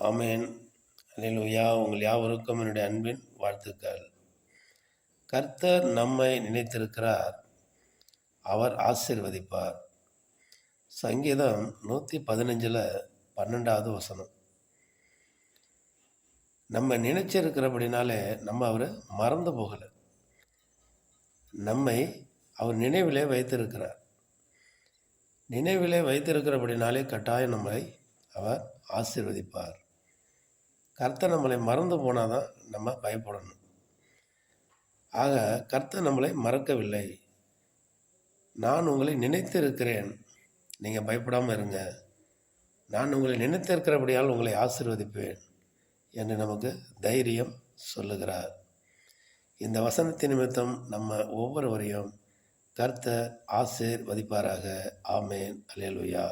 ஆமேன். அல்லேலூயா. உங்கள் யாவருக்கும் என்னுடைய அன்பின் வாழ்த்துக்கள். கர்த்தர் நம்மை நினைத்திருக்கிறார், அவர் ஆசீர்வதிப்பார். சங்கீதம் 115 12வது வசனம். நம்ம நினைச்சிருக்கிறபடினாலே நம்ம அவரை மறந்து போகலை. நம்மை அவர் நினைவிலே வைத்திருக்கிறார். நினைவிலே வைத்திருக்கிறபடினாலே கட்டாயம் நம்மளை அவர் ஆசீர்வதிப்பார். கர்த்தர் நம்மளை மறந்து போனால் தான் நம்ம பயப்படணும். ஆக கர்த்தர் நம்மளை மறக்கவில்லை. நான் உங்களை நினைத்து இருக்கிறேன், நீங்கள் பயப்படாமல் இருங்க, நான் உங்களை நினைத்திருக்கிறபடியால் உங்களை ஆசீர்வதிப்பேன் என்று நமக்கு தைரியம் சொல்லுகிறார். இந்த வசனத்தின் நிமித்தம் நம்ம ஒவ்வொருவரையும் கர்த்தர் ஆசீர்வதிப்பாராக. ஆமேன். அல்லேலூயா.